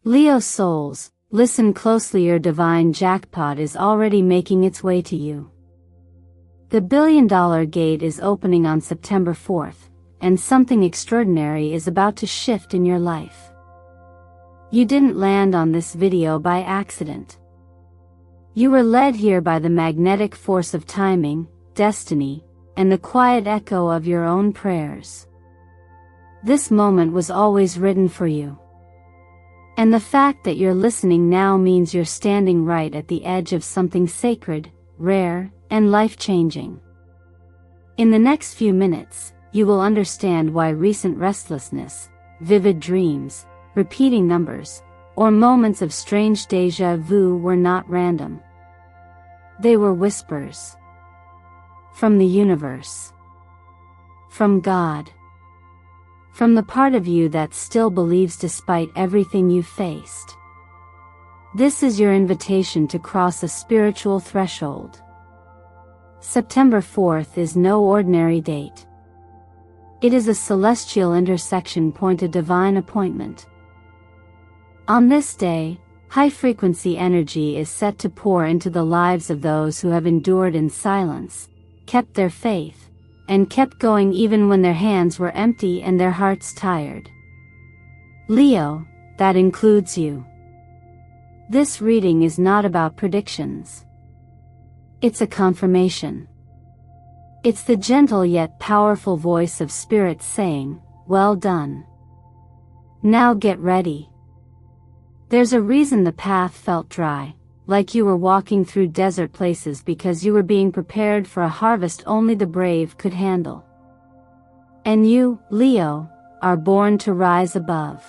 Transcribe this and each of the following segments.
Leo souls, listen closely, your divine jackpot is already making its way to you. The billion-dollar gate is opening on September 4th, and something extraordinary is about to shift in your life. You didn't land on this video by accident. You were led here by the magnetic force of timing, destiny, and the quiet echo of your own prayers. This moment was always written for you. And the fact that you're listening now means you're standing right at the edge of something sacred, rare, and life-changing. In the next few minutes, you will understand why recent restlessness, vivid dreams, repeating numbers, or moments of strange déjà vu were not random. They were whispers. From the universe. From God. From the part of you that still believes despite everything you've faced. This is your invitation to cross a spiritual threshold. September 4th is no ordinary date. It is a celestial intersection point, a divine appointment. On this day, high-frequency energy is set to pour into the lives of those who have endured in silence, kept their faith, and kept going even when their hands were empty and their hearts tired. Leo, that includes you. This reading is not about predictions. It's a confirmation. It's the gentle yet powerful voice of Spirit saying, "Well done. Now get ready." There's a reason the path felt dry, like you were walking through desert places, because you were being prepared for a harvest only the brave could handle. And you, Leo, are born to rise above.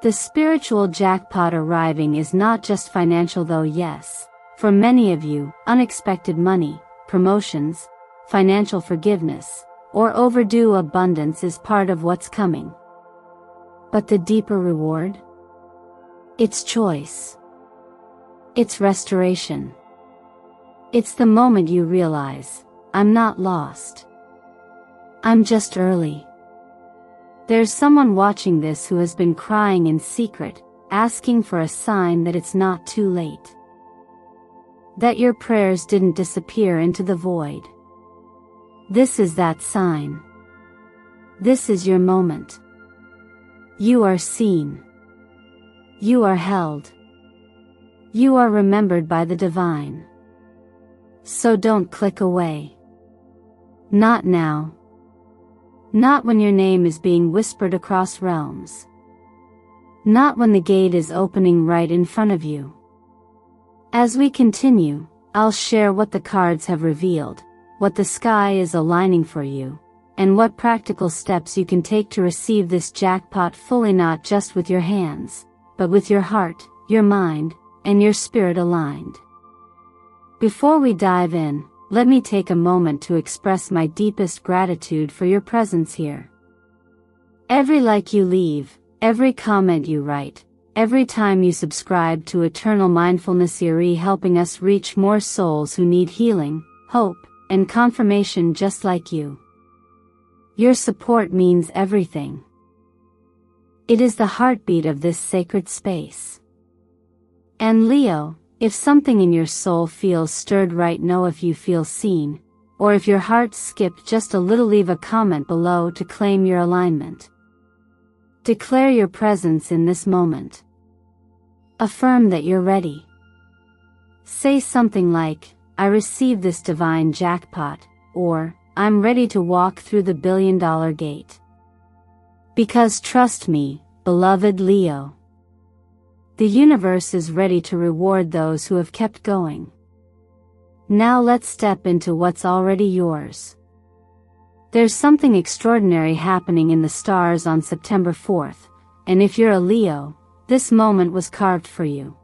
The spiritual jackpot arriving is not just financial, though. Yes, for many of you, unexpected money, promotions, financial forgiveness, or overdue abundance is part of what's coming. But the deeper reward? It's choice. It's restoration. It's the moment you realize, I'm not lost. I'm just early. There's someone watching this who has been crying in secret, asking for a sign that it's not too late. That your prayers didn't disappear into the void. This is that sign. This is your moment. You are seen. You are held. You are remembered by the divine. So don't click away. Not now. Not when your name is being whispered across realms. Not when the gate is opening right in front of you. As we continue, I'll share what the cards have revealed, what the sky is aligning for you, and what practical steps you can take to receive this jackpot fully, not just with your hands, but with your heart, your mind, and your spirit aligned. Before we dive in, let me take a moment to express my deepest gratitude for your presence here. Every like you leave, every comment you write, every time you subscribe to Eternal Mindfulness Erie, helping us reach more souls who need healing, hope, and confirmation just like you. Your support means everything. It is the heartbeat of this sacred space. And Leo, if something in your soul feels stirred right now, if you feel seen, or if your heart skipped just a little, leave a comment below to claim your alignment. Declare your presence in this moment. Affirm that you're ready. Say something like, I receive this divine jackpot, or, I'm ready to walk through the billion-dollar gate. Because trust me, beloved Leo, the universe is ready to reward those who have kept going. Now let's step into what's already yours. There's something extraordinary happening in the stars on September 4th, and if you're a Leo, this moment was carved for you.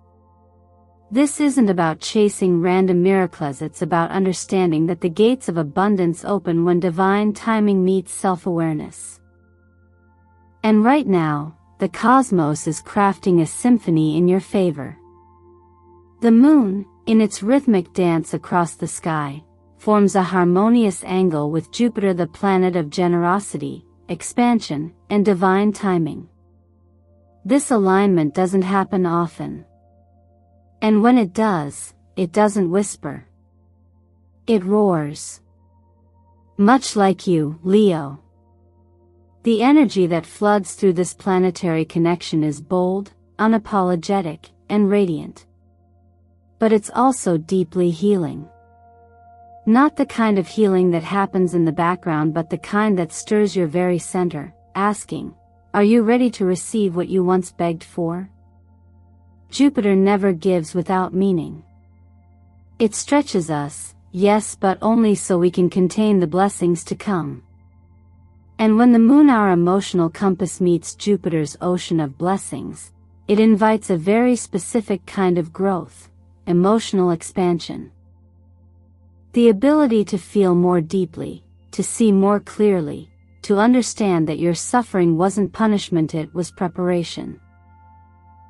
This isn't about chasing random miracles, it's about understanding that the gates of abundance open when divine timing meets self-awareness. And right now, the cosmos is crafting a symphony in your favor. The moon, in its rhythmic dance across the sky, forms a harmonious angle with Jupiter, the planet of generosity, expansion, and divine timing. This alignment doesn't happen often. And when it does, it doesn't whisper. It roars. Much like you, Leo. The energy that floods through this planetary connection is bold, unapologetic, and radiant. But it's also deeply healing. Not the kind of healing that happens in the background, but the kind that stirs your very center, asking, are you ready to receive what you once begged for? Jupiter never gives without meaning. It stretches us, yes, but only so we can contain the blessings to come. And when the moon, our emotional compass, meets Jupiter's ocean of blessings, it invites a very specific kind of growth, emotional expansion. The ability to feel more deeply, to see more clearly, to understand that your suffering wasn't punishment, it was preparation.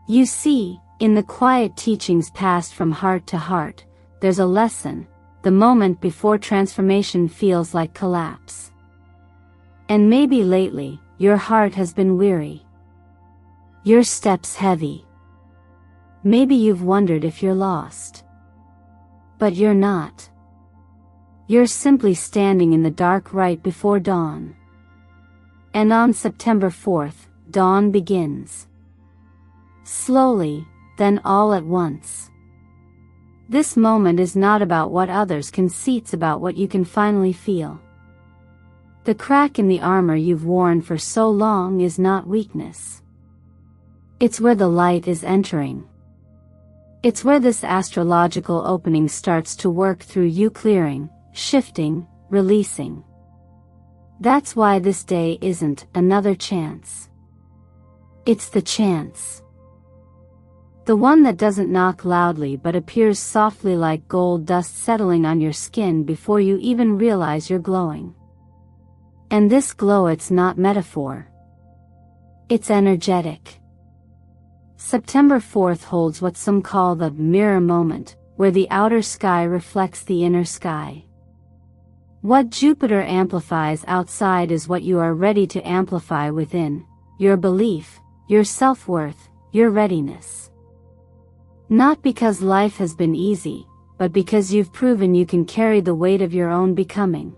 You see, in the quiet teachings passed from heart to heart, there's a lesson, the moment before transformation feels like collapse. And maybe lately, your heart has been weary. Your steps heavy. Maybe you've wondered if you're lost. But you're not. You're simply standing in the dark right before dawn. And on September 4th, dawn begins. Slowly, then all at once. This moment is not about what others can see, it's about what you can finally feel. The crack in the armor you've worn for so long is not weakness. It's where the light is entering. It's where this astrological opening starts to work through you, clearing, shifting, releasing. That's why this day isn't another chance. It's the chance. The one that doesn't knock loudly but appears softly like gold dust settling on your skin before you even realize you're glowing. And this glow, it's not metaphor. It's energetic. September 4th holds what some call the mirror moment, where the outer sky reflects the inner sky. What Jupiter amplifies outside is what you are ready to amplify within, your belief, your self-worth, your readiness. Not because life has been easy, but because you've proven you can carry the weight of your own becoming.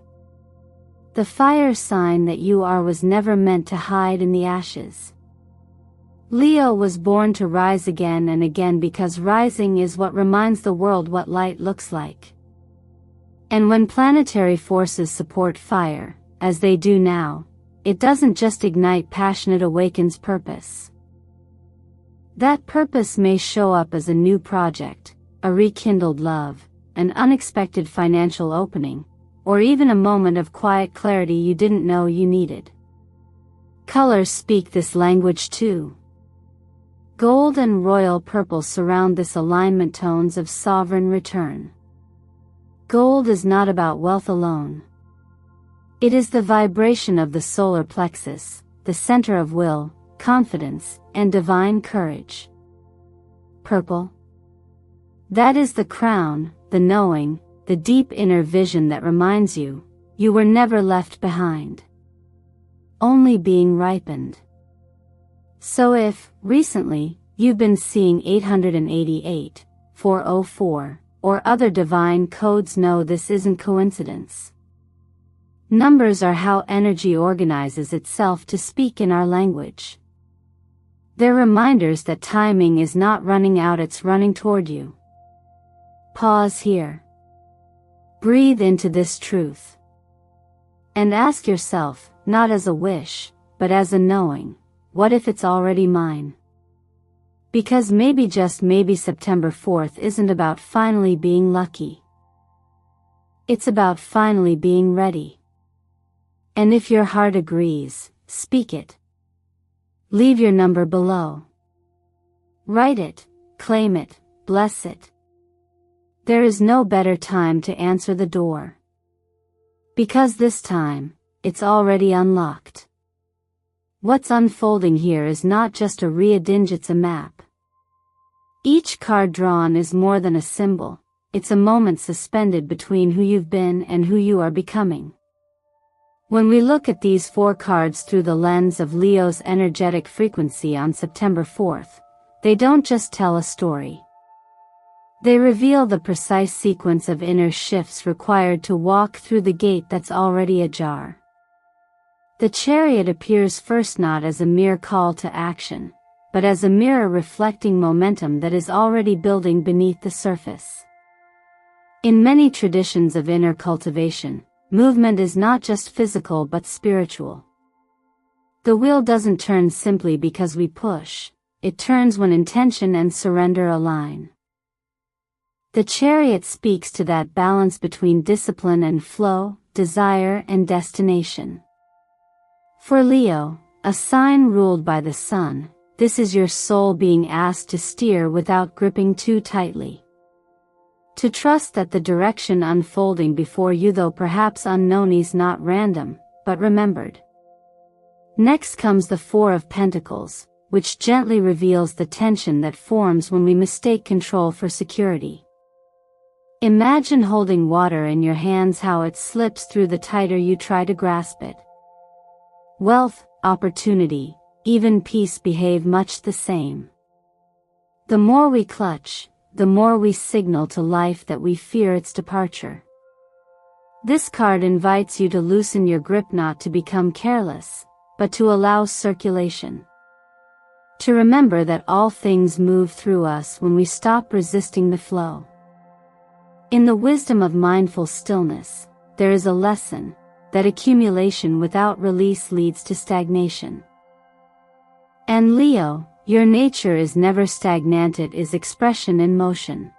The fire sign that you are was never meant to hide in the ashes. Leo was born to rise again and again, because rising is what reminds the world what light looks like. And when planetary forces support fire, as they do now, it doesn't just ignite passion, it awakens purpose. That purpose may show up as a new project, a rekindled love, an unexpected financial opening, or even a moment of quiet clarity you didn't know you needed. Colors speak this language too. Gold and royal purple surround this alignment, tones of sovereign return. Gold is not about wealth alone. It is the vibration of the solar plexus, the center of will, confidence, and divine courage. Purple. That is the crown, the knowing, the deep inner vision that reminds you, you were never left behind. Only being ripened. So if, recently, you've been seeing 888, 404, or other divine codes, know this isn't coincidence. Numbers are how energy organizes itself to speak in our language. They're reminders that timing is not running out, it's running toward you. Pause here. Breathe into this truth. And ask yourself, not as a wish, but as a knowing, what if it's already mine? Because maybe, just maybe, September 4th isn't about finally being lucky. It's about finally being ready. And if your heart agrees, speak it. Leave your number below. Write it, claim it, bless it. There is no better time to answer the door. Because this time, it's already unlocked. What's unfolding here is not just a reading, it's a map. Each card drawn is more than a symbol, it's a moment suspended between who you've been and who you are becoming. When we look at these 4 cards through the lens of Leo's energetic frequency on September 4th, they don't just tell a story. They reveal the precise sequence of inner shifts required to walk through the gate that's already ajar. The Chariot appears first not as a mere call to action, but as a mirror reflecting momentum that is already building beneath the surface. In many traditions of inner cultivation, movement is not just physical but spiritual. The wheel doesn't turn simply because we push, it turns when intention and surrender align. The Chariot speaks to that balance between discipline and flow, desire and destination. For Leo, a sign ruled by the sun, this is your soul being asked to steer without gripping too tightly. To trust that the direction unfolding before you, though perhaps unknown, is not random, but remembered. Next comes the 4 of Pentacles, which gently reveals the tension that forms when we mistake control for security. Imagine holding water in your hands, how it slips through the tighter you try to grasp it. Wealth, opportunity, even peace behave much the same. The more we clutch, the more we signal to life that we fear its departure. This card invites you to loosen your grip, not to become careless, but to allow circulation. To remember that all things move through us when we stop resisting the flow. In the wisdom of mindful stillness, there is a lesson that accumulation without release leads to stagnation. And Leo, your nature is never stagnant, it is expression in motion.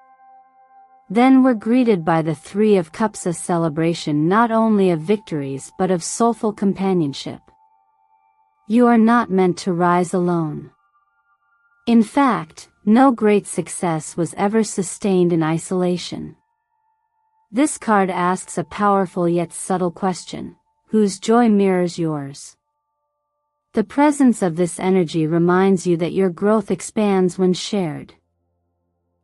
Then we're greeted by the 3 of Cups, a celebration not only of victories but of soulful companionship. You are not meant to rise alone. In fact, no great success was ever sustained in isolation. This card asks a powerful yet subtle question: whose joy mirrors yours? The presence of this energy reminds you that your growth expands when shared.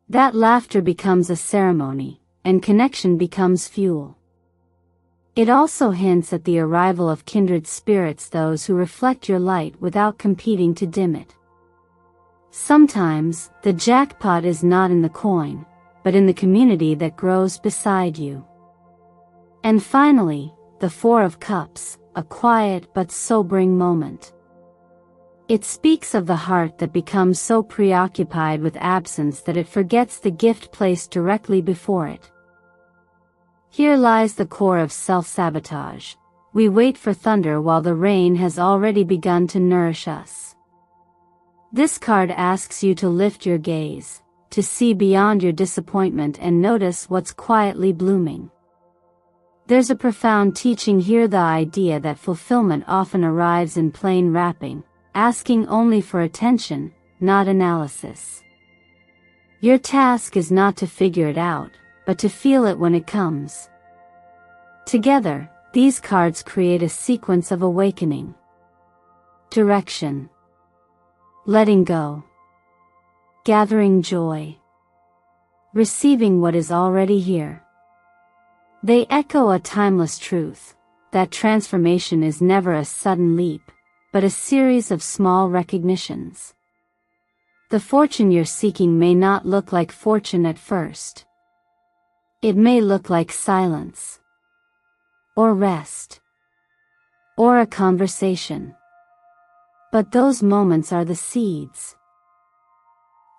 That laughter becomes a ceremony, and connection becomes fuel. It also hints at the arrival of kindred spirits, those who reflect your light without competing to dim it. Sometimes, the jackpot is not in the coin, but in the community that grows beside you. And finally, the 4 of Cups, a quiet but sobering moment. It speaks of the heart that becomes so preoccupied with absence that it forgets the gift placed directly before it. Here lies the core of self-sabotage. We wait for thunder while the rain has already begun to nourish us. This card asks you to lift your gaze, to see beyond your disappointment and notice what's quietly blooming. There's a profound teaching here, the idea that fulfillment often arrives in plain wrapping, asking only for attention, not analysis. Your task is not to figure it out, but to feel it when it comes. Together, these cards create a sequence of awakening, direction, letting go, gathering joy, receiving what is already here. They echo a timeless truth, that transformation is never a sudden leap, but a series of small recognitions. The fortune you're seeking may not look like fortune at first. It may look like silence, or rest, or a conversation. But those moments are the seeds.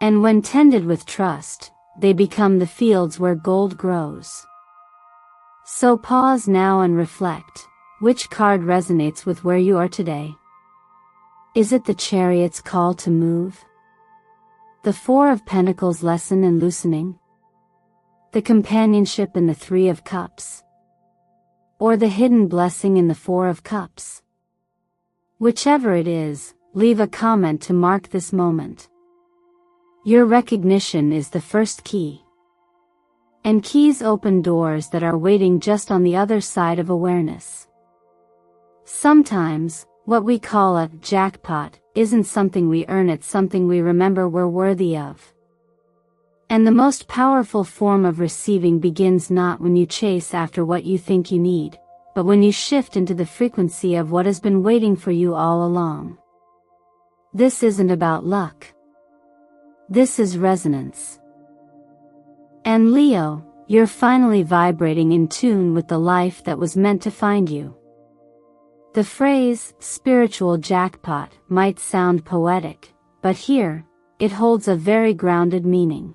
And when tended with trust, they become the fields where gold grows. So pause now and reflect, which card resonates with where you are today? Is it the Chariot's call to move? The 4 of Pentacles' lesson in loosening? The companionship in the 3 of Cups? Or the hidden blessing in the 4 of Cups? Whichever it is, leave a comment to mark this moment. Your recognition is the first key. And keys open doors that are waiting just on the other side of awareness. Sometimes, what we call a jackpot isn't something we earn, it's something we remember we're worthy of. And the most powerful form of receiving begins not when you chase after what you think you need, but when you shift into the frequency of what has been waiting for you all along. This isn't about luck. This is resonance. And Leo, you're finally vibrating in tune with the life that was meant to find you. The phrase, spiritual jackpot, might sound poetic, but here, it holds a very grounded meaning.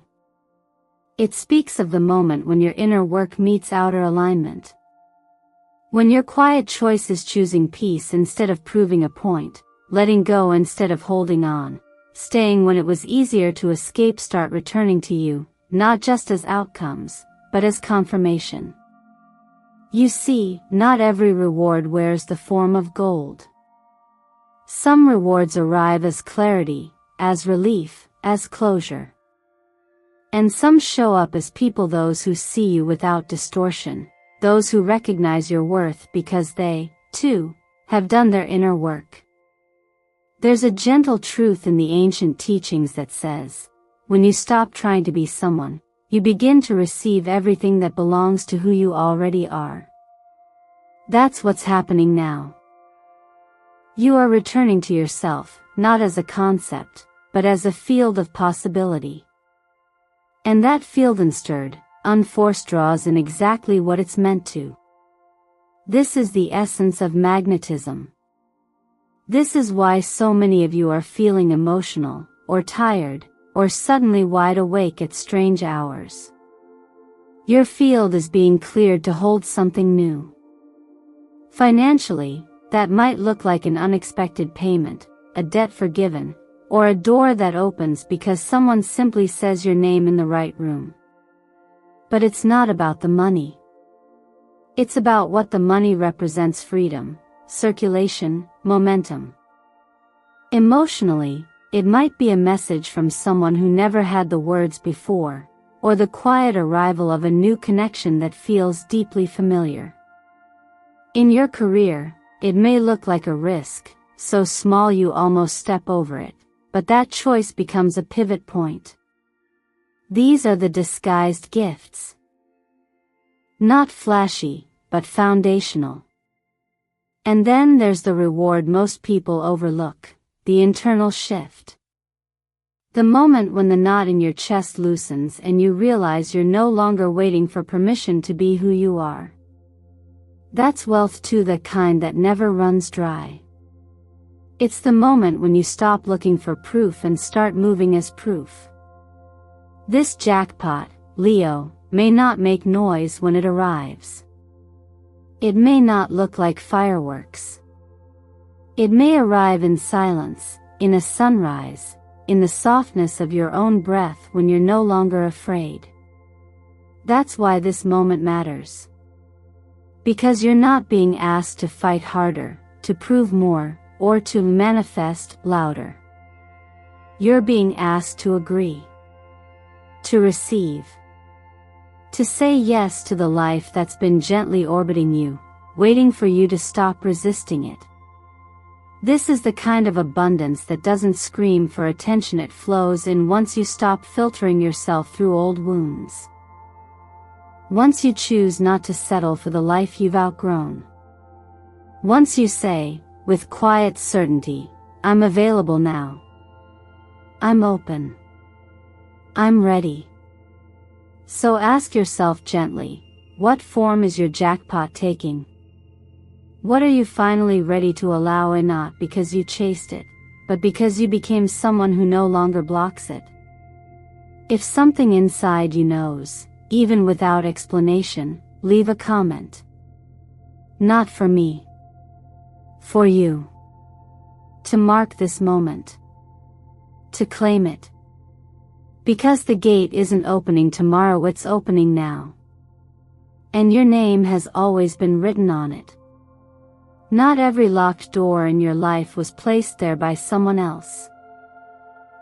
It speaks of the moment when your inner work meets outer alignment. When your quiet choice is choosing peace instead of proving a point, letting go instead of holding on, staying when it was easier to escape start returning to you, not just as outcomes, but as confirmation. You see, not every reward wears the form of gold. Some rewards arrive as clarity, as relief, as closure. And some show up as people, those who see you without distortion, those who recognize your worth because they, too, have done their inner work. There's a gentle truth in the ancient teachings that says, when you stop trying to be someone, you begin to receive everything that belongs to who you already are. That's what's happening now. You are returning to yourself, not as a concept, but as a field of possibility. And that field unstirred, unforced draws in exactly what it's meant to. This is the essence of magnetism. This is why so many of you are feeling emotional, or tired, or suddenly wide awake at strange hours. Your field is being cleared to hold something new. Financially, that might look like an unexpected payment, a debt forgiven, or a door that opens because someone simply says your name in the right room. But it's not about the money. It's about what the money represents: freedom, circulation, momentum. Emotionally, it might be a message from someone who never had the words before, or the quiet arrival of a new connection that feels deeply familiar. In your career, it may look like a risk, so small you almost step over it, but that choice becomes a pivot point. These are the disguised gifts. Not flashy, but foundational. And then there's the reward most people overlook, the internal shift. The moment when the knot in your chest loosens and you realize you're no longer waiting for permission to be who you are. That's wealth too, the kind that never runs dry. It's the moment when you stop looking for proof and start moving as proof. This jackpot, Leo, may not make noise when it arrives. It may not look like fireworks. It may arrive in silence, in a sunrise, in the softness of your own breath when you're no longer afraid. That's why this moment matters. Because you're not being asked to fight harder, to prove more, or to manifest louder. You're being asked to agree. To receive. To say yes to the life that's been gently orbiting you, waiting for you to stop resisting it. This is the kind of abundance that doesn't scream for attention, it flows in once you stop filtering yourself through old wounds. Once you choose not to settle for the life you've outgrown. Once you say, with quiet certainty, I'm available now. I'm open. I'm ready. So ask yourself gently, what form is your jackpot taking? What are you finally ready to allow in, not because you chased it, but because you became someone who no longer blocks it? If something inside you knows, even without explanation, leave a comment. Not for me. For you. To mark this moment. To claim it. Because the gate isn't opening tomorrow, it's opening now. And your name has always been written on it. Not every locked door in your life was placed there by someone else.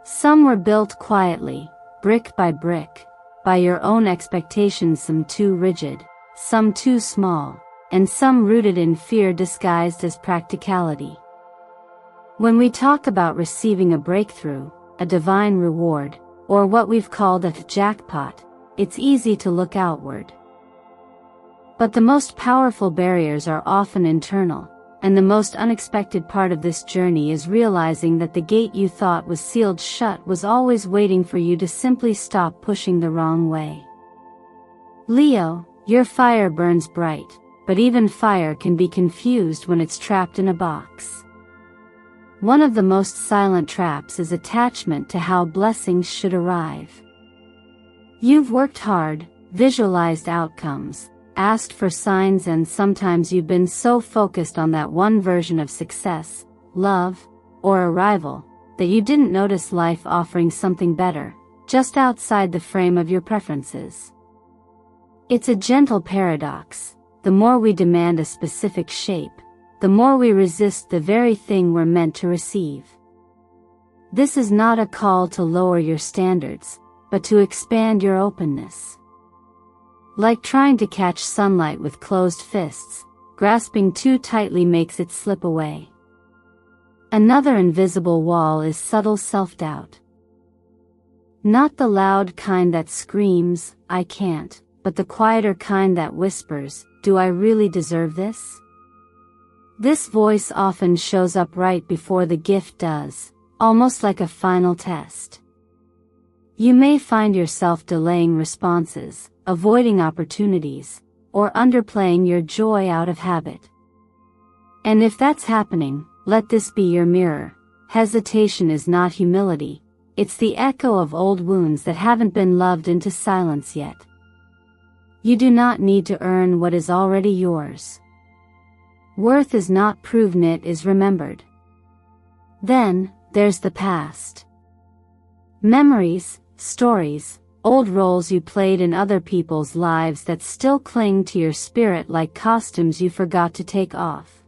Some were built quietly, brick by brick, by your own expectations, some too rigid, some too small, and some rooted in fear disguised as practicality. When we talk about receiving a breakthrough, a divine reward, or what we've called a jackpot, it's easy to look outward. But the most powerful barriers are often internal, and the most unexpected part of this journey is realizing that the gate you thought was sealed shut was always waiting for you to simply stop pushing the wrong way. Leo, your fire burns bright, but even fire can be confused when it's trapped in a box. One of the most silent traps is attachment to how blessings should arrive. You've worked hard, visualized outcomes, asked for signs, and sometimes you've been so focused on that one version of success, love, or arrival, that you didn't notice life offering something better, just outside the frame of your preferences. It's a gentle paradox. The more we demand a specific shape, the more we resist the very thing we're meant to receive. This is not a call to lower your standards, but to expand your openness. Like trying to catch sunlight with closed fists, grasping too tightly makes it slip away. Another invisible wall is subtle self-doubt. Not the loud kind that screams, "I can't," but the quieter kind that whispers, "Do I really deserve this?" This voice often shows up right before the gift does, almost like a final test. You may find yourself delaying responses, avoiding opportunities, or underplaying your joy out of habit. And if that's happening, let this be your mirror. Hesitation is not humility, it's the echo of old wounds that haven't been loved into silence yet. You do not need to earn what is already yours. Worth is not proven, it is remembered. Then, there's the past. Memories, stories, old roles you played in other people's lives that still cling to your spirit like costumes you forgot to take off.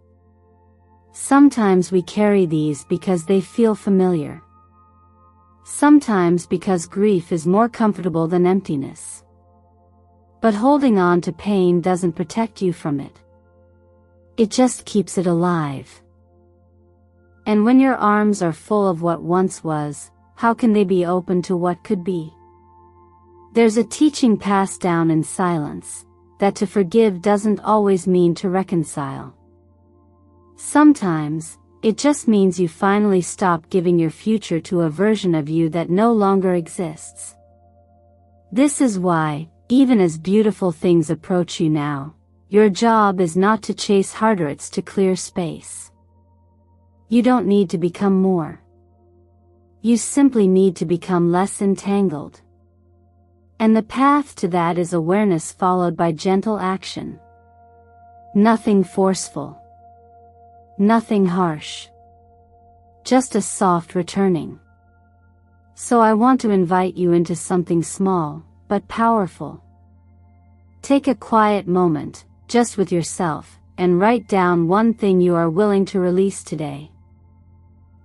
Sometimes we carry these because they feel familiar. Sometimes because grief is more comfortable than emptiness. But holding on to pain doesn't protect you from it. It just keeps it alive. And when your arms are full of what once was, how can they be open to what could be? There's a teaching passed down in silence, that to forgive doesn't always mean to reconcile. Sometimes, it just means you finally stop giving your future to a version of you that no longer exists. This is why, even as beautiful things approach you now, your job is not to chase harder, it's to clear space. You don't need to become more. You simply need to become less entangled. And the path to that is awareness followed by gentle action. Nothing forceful. Nothing harsh. Just a soft returning. So I want to invite you into something small, but powerful. Take a quiet moment, just with yourself, and write down one thing you are willing to release today.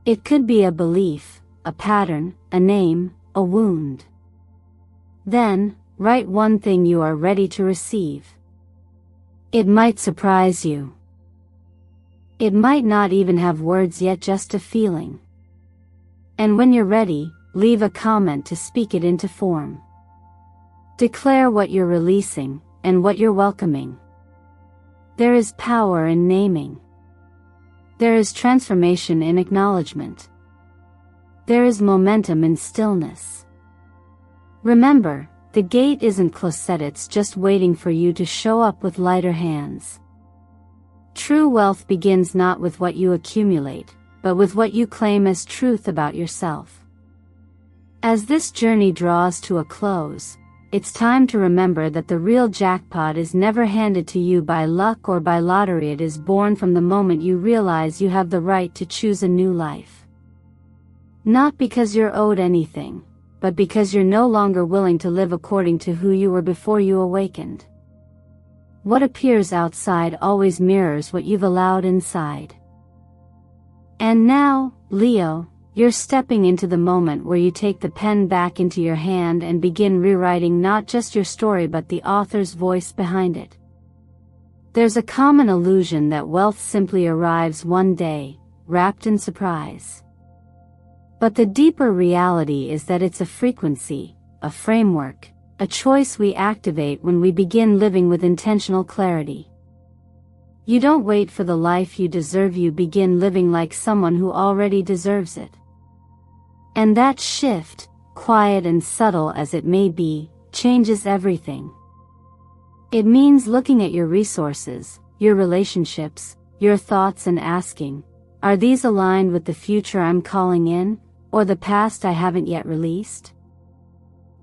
It could be a belief, a pattern, a name, a wound. Then, write one thing you are ready to receive. It might surprise you. It might not even have words yet, just a feeling. And when you're ready, leave a comment to speak it into form. Declare what you're releasing, and what you're welcoming. There is power in naming. There is transformation in acknowledgement. There is momentum in stillness. Remember, the gate isn't closed, it's just waiting for you to show up with lighter hands. True wealth begins not with what you accumulate, but with what you claim as truth about yourself. As this journey draws to a close, it's time to remember that the real jackpot is never handed to you by luck or by lottery. It is born from the moment you realize you have the right to choose a new life. Not because you're owed anything, but because you're no longer willing to live according to who you were before you awakened. What appears outside always mirrors what you've allowed inside. And now, Leo, you're stepping into the moment where you take the pen back into your hand and begin rewriting not just your story but the author's voice behind it. There's a common illusion that wealth simply arrives one day, wrapped in surprise. But the deeper reality is that it's a frequency, a framework, a choice we activate when we begin living with intentional clarity. You don't wait for the life you deserve, you begin living like someone who already deserves it. And that shift, quiet and subtle as it may be, changes everything. It means looking at your resources, your relationships, your thoughts and asking, are these aligned with the future I'm calling in, or the past I haven't yet released?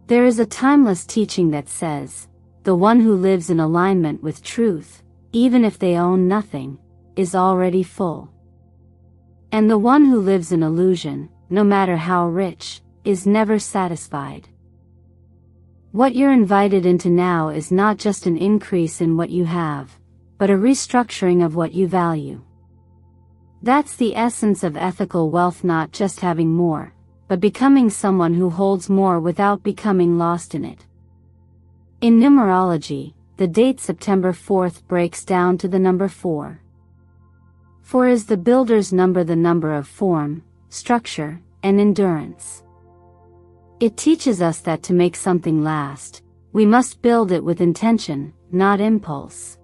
There is a timeless teaching that says, the one who lives in alignment with truth, even if they own nothing, is already full. And the one who lives in illusion, no matter how rich, is never satisfied. What you're invited into now is not just an increase in what you have, but a restructuring of what you value. That's the essence of ethical wealth, not just having more, but becoming someone who holds more without becoming lost in it. In numerology, the date September 4th breaks down to the number 4. 4 is the builder's number, the number of form, structure, and endurance. It teaches us that to make something last, we must build it with intention, not impulse.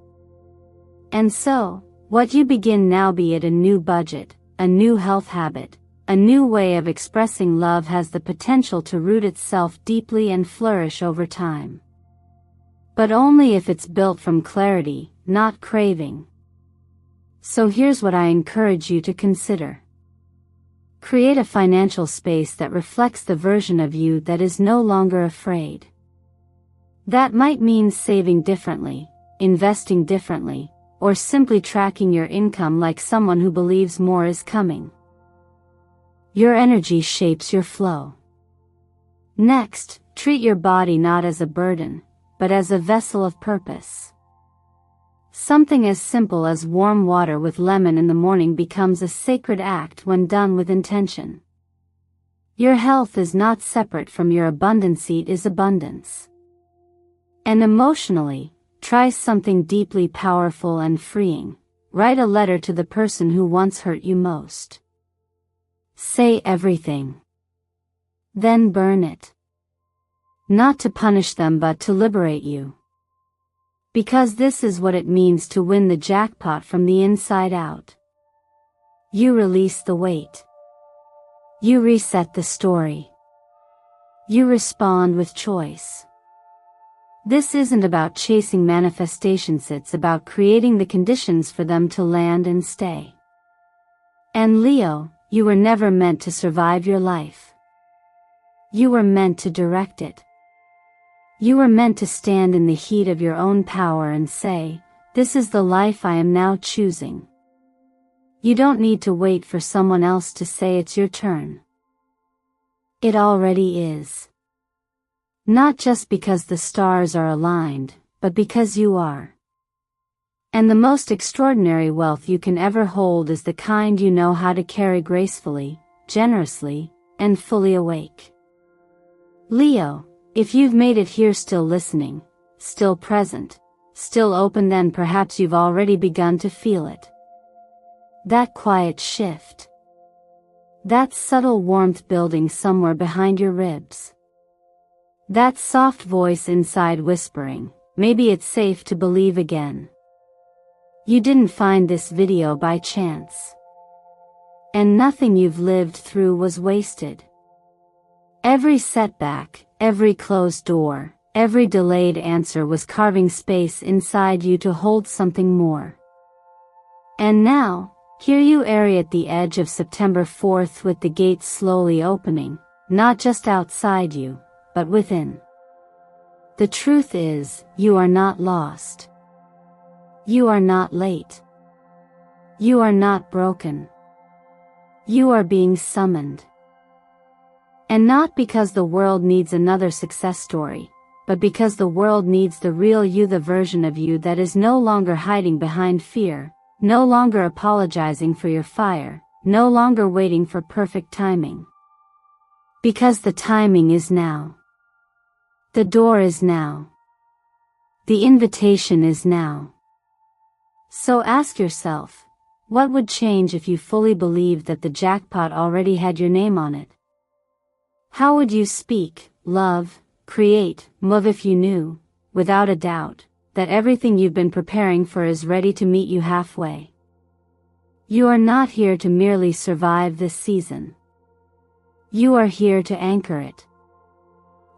And so, what you begin now, be it a new budget, a new health habit, a new way of expressing love, has the potential to root itself deeply and flourish over time. But only if it's built from clarity, not craving. So here's what I encourage you to consider. Create a financial space that reflects the version of you that is no longer afraid. That might mean saving differently, investing differently, or simply tracking your income like someone who believes more is coming. Your energy shapes your flow. Next, treat your body not as a burden, but as a vessel of purpose. Something as simple as warm water with lemon in the morning becomes a sacred act when done with intention. Your health is not separate from your abundance, it is abundance. And emotionally, try something deeply powerful and freeing. Write a letter to the person who once hurt you most. Say everything. Then burn it. Not to punish them but to liberate you. Because this is what it means to win the jackpot from the inside out. You release the weight. You reset the story. You respond with choice. This isn't about chasing manifestations, it's about creating the conditions for them to land and stay. And Leo, you were never meant to survive your life. You were meant to direct it. You were meant to stand in the heat of your own power and say, this is the life I am now choosing. You don't need to wait for someone else to say it's your turn. It already is. Not just because the stars are aligned, but because you are. And the most extraordinary wealth you can ever hold is the kind you know how to carry gracefully, generously, and fully awake. Leo, if you've made it here still listening, still present, still open, then perhaps you've already begun to feel it. That quiet shift. That subtle warmth building somewhere behind your ribs. That soft voice inside whispering, maybe it's safe to believe again. You didn't find this video by chance. And nothing you've lived through was wasted. Every setback, every closed door, every delayed answer was carving space inside you to hold something more. And now, here you are at the edge of September 4th with the gates slowly opening, not just outside you, but within. The truth is, you are not lost. You are not late. You are not broken. You are being summoned. And not because the world needs another success story, but because the world needs the real you, the version of you that is no longer hiding behind fear, no longer apologizing for your fire, no longer waiting for perfect timing. Because the timing is now. The door is now. The invitation is now. So ask yourself, what would change if you fully believed that the jackpot already had your name on it? How would you speak, love, create, move if you knew, without a doubt, that everything you've been preparing for is ready to meet you halfway. You are not here to merely survive this season. You are here to anchor it,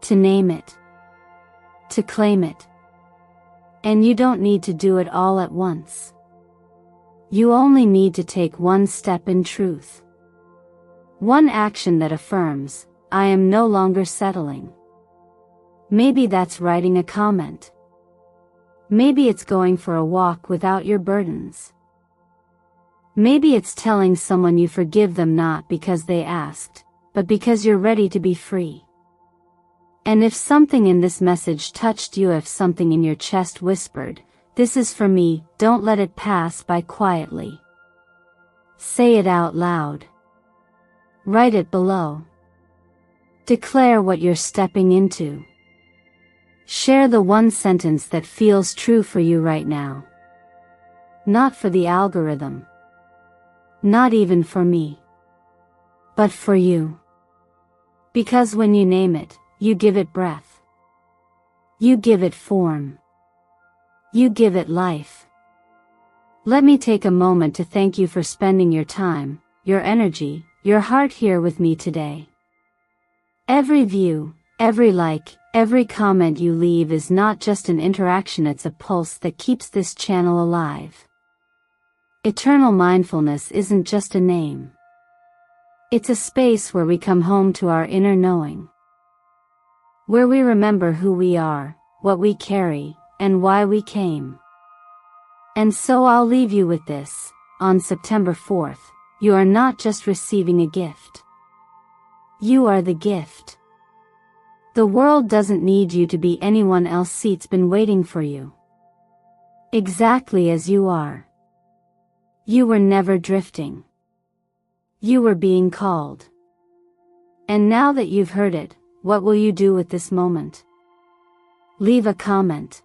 to name it, to claim it. And you don't need to do it all at once. You only need to take one step in truth. One action that affirms, I am no longer settling. Maybe that's writing a comment. Maybe it's going for a walk without your burdens. Maybe it's telling someone you forgive them not because they asked, but because you're ready to be free. And if something in this message touched you, if something in your chest whispered, this is for me, don't let it pass by quietly. Say it out loud. Write it below. Declare what you're stepping into. Share the one sentence that feels true for you right now. Not for the algorithm. Not even for me. But for you. Because when you name it, you give it breath. You give it form. You give it life. Let me take a moment to thank you for spending your time, your energy, your heart here with me today. Every view, every like, every comment you leave is not just an interaction, it's a pulse that keeps this channel alive. Eternal mindfulness isn't just a name. It's a space where we come home to our inner knowing. Where we remember who we are, what we carry, and why we came. And so I'll leave you with this. On September 4th, you are not just receiving a gift. You are the gift. The world doesn't need you to be anyone else. Seat's been waiting for you. Exactly as you are. You were never drifting. You were being called. And now that you've heard it, what will you do with this moment? Leave a comment.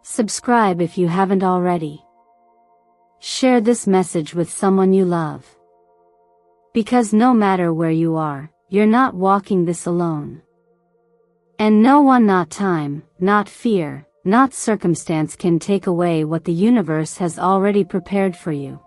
Subscribe if you haven't already. Share this message with someone you love. Because no matter where you are, you're not walking this alone. And no one, not time, not fear, not circumstance can take away what the universe has already prepared for you.